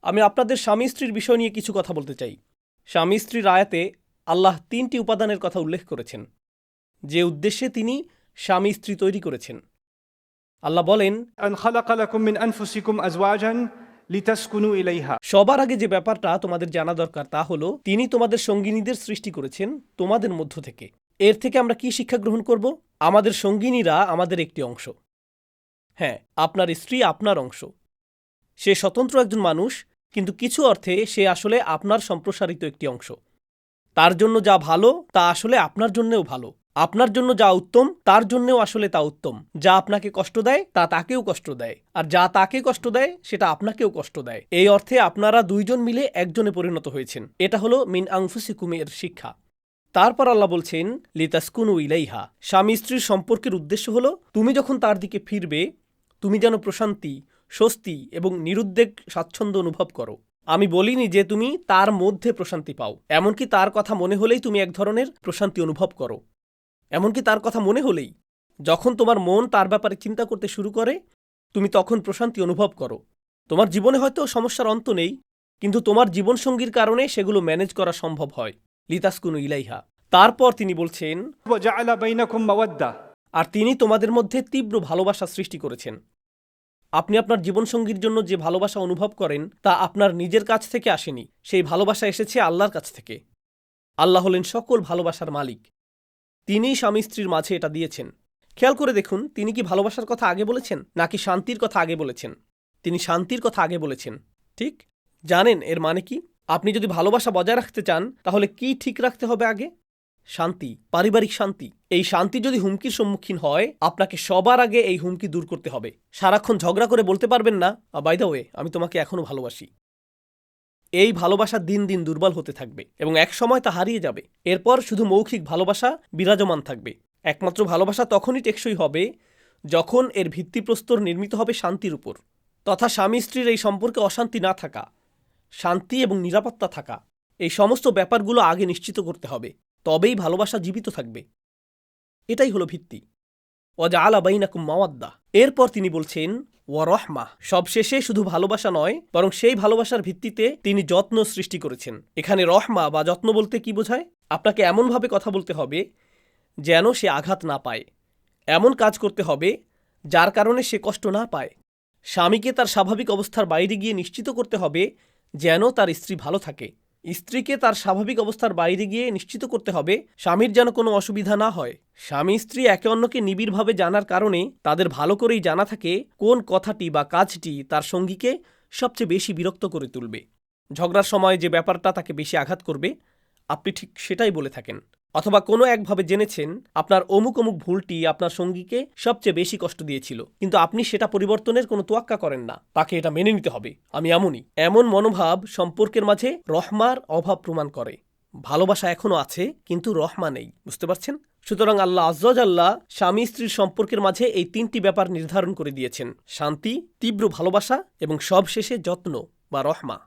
আমি আপনাদের স্বামী স্ত্রীর বিষয় নিয়ে কিছু কথা বলতে চাই। স্বামী স্ত্রীর আয়াতে আল্লাহ 3টি উপাদানের কথা উল্লেখ করেছেন, যে উদ্দেশ্যে তিনি স্বামী স্ত্রী তৈরি করেছেন। আল্লাহ বলেন, أن خلق لكم من أنفسكم أزواجا لتسكنوا إليها সবার আগে যে ব্যাপারটা তোমাদের জানা দরকার তা হলো, তিনি তোমাদের সঙ্গিনীদের সৃষ্টি করেছেন তোমাদের মধ্য থেকে। এর থেকে আমরা কি শিক্ষা গ্রহণ করব? আমাদের সঙ্গিনীরা আমাদের একটি অংশ। হ্যাঁ, আপনার স্ত্রী আপনার অংশ। সে স্বতন্ত্র একজন মানুষ, কিন্তু কিছু অর্থে সে আসলে আপনার সম্প্রসারিত একটি অংশ। তার জন্য যা ভালো তা আসলে আপনার জন্যও ভালো। আপনার জন্য যা উত্তম তার জন্যও আসলে তা উত্তম। যা আপনাকে কষ্ট দেয় তা তাকেও কষ্ট দেয়, আর যা তাকে কষ্ট দেয় সেটা আপনাকেও কষ্ট দেয়। এই অর্থে আপনারা দুইজন মিলে একজনে পরিণত হয়েছেন। এটা হলো মিন আনফুসিকুম এর শিক্ষা। তারপর আল্লাহ বলছেন, লিতাসকুনু ইলাইহা। স্বামী স্ত্রীর সম্পর্কের উদ্দেশ্য হলো, তুমি যখন তার দিকে ফিরবে তুমি যেন প্রশান্তি, স্বস্তি এবং নিরুদ্বেগ স্বাচ্ছন্দ্য অনুভব করো। আমি বলিনি যে তুমি তার মধ্যে প্রশান্তি পাও, এমনকি তার কথা মনে হলেই তুমি এক ধরনের প্রশান্তি অনুভব করো। এমনকি তার কথা মনে হলেই, যখন তোমার মন তার ব্যাপারে চিন্তা করতে শুরু করে, তুমি তখন প্রশান্তি অনুভব করো। তোমার জীবনে হয়তো সমস্যার অন্ত নেই, কিন্তু তোমার জীবনসঙ্গীর কারণে সেগুলো ম্যানেজ করা সম্ভব হয়। লিতাসকুনু ইলাইহা। তারপর তিনি বলছেন, وجعل بينكم مودة আর তিনি তোমাদের মধ্যে তীব্র ভালোবাসা সৃষ্টি করেছেন। আপনি আপনার জীবনসঙ্গীর জন্য যে ভালোবাসা অনুভব করেন তা আপনার নিজের কাছ থেকে আসেনি, সেই ভালোবাসা এসেছে আল্লাহর কাছ থেকে। আল্লাহ হলেন সকল ভালোবাসার মালিক। তিনিই স্বামী স্ত্রীর মাঝে এটা দিয়েছেন। খেয়াল করে দেখুন, তিনি কি ভালোবাসার কথা আগে বলেছেন নাকি শান্তির কথা আগে বলেছেন? তিনি শান্তির কথা আগে বলেছেন। ঠিক জানেন এর মানে কি? আপনি যদি ভালোবাসা বজায় রাখতে চান তাহলে কি ঠিক রাখতে হবে আগে? শান্তি, পারিবারিক শান্তি। এই শান্তি যদি হুমকির সম্মুখীন হয়, আপনাকে সবার আগে এই হুমকি দূর করতে হবে। সারাক্ষণ ঝগড়া করে বলতে পারবেন না, বাই দ্য ওয়ে আমি তোমাকে এখনো ভালোবাসি। এই ভালোবাসা দিন দিন দুর্বল হতে থাকবে এবং এক সময় তা হারিয়ে যাবে। এরপর শুধু মৌখিক ভালোবাসা বিরাজমান থাকবে। একমাত্র ভালোবাসা তখনই টেকসই হবে যখন এর ভিত্তিপ্রস্তর নির্মিত হবে শান্তির উপর, তথা স্বামী স্ত্রীর এই সম্পর্কে অশান্তি না থাকা, শান্তি এবং নিরাপত্তা থাকা। এই সমস্ত ব্যাপারগুলো আগে নিশ্চিত করতে হবে, তবেই ভালোবাসা জীবিত থাকবে। এটাই হলো ভিত্তি। ওয়াজআলা বাইনাকুম মাওয়াদ্দা। এরপর তিনি বলছেন, ওয়া রহমা। সবশেষে শুধু ভালোবাসা নয়, বরং সেই ভালোবাসার ভিত্তিতে তিনি যত্ন সৃষ্টি করেছেন। এখানে রহমা বা যত্ন বলতে কি বোঝায়? আপনাকে এমনভাবে কথা বলতে হবে যেন সে আঘাত না পায়, এমন কাজ করতে হবে যার কারণে সে কষ্ট না পায়। স্বামীকে তার স্বাভাবিক অবস্থার বাইরে গিয়ে নিশ্চিত করতে হবে যেন তার স্ত্রী ভালো থাকে। স্ত্রীকে তার স্বাভাবিক অবস্থার বাইরে গিয়ে নিশ্চিত করতে হবে স্বামীর যেন কোনো অসুবিধা না হয়। স্বামী স্ত্রী একে অন্যকে নিবিড়ভাবে জানার কারণে তাদের ভালো করেই জানা থাকে কোন কথাটি বা কাজটি তার সঙ্গীকে সবচেয়ে বেশি বিরক্ত করে তুলবে। ঝগড়ার সময় যে ব্যাপারটা তাকে বেশি আঘাত করবে, আপনি ঠিক সেটাই বলে থাকেন। অথবা কোনো একভাবে জেনেছেন আপনার অমুক অমুক ভুলটি আপনার সঙ্গীকে সবচেয়ে বেশি কষ্ট দিয়েছিল, কিন্তু আপনি সেটা পরিবর্তনের কোনো তোয়াক্কা করেন না। তাকে এটা মেনে নিতে হবে, আমি এমনই। এমন মনোভাব সম্পর্কের মাঝে রহমার অভাব প্রমাণ করে। ভালোবাসা এখনো আছে, কিন্তু রহমা নেই। বুঝতে পারছেন? সুতরাং আল্লাহ আজ্জা জাল্লা স্বামী স্ত্রীর সম্পর্কের মাঝে এই 3টি ব্যাপার নির্ধারণ করে দিয়েছেন: শান্তি, তীব্র ভালোবাসা এবং সবশেষে যত্ন বা রহমা।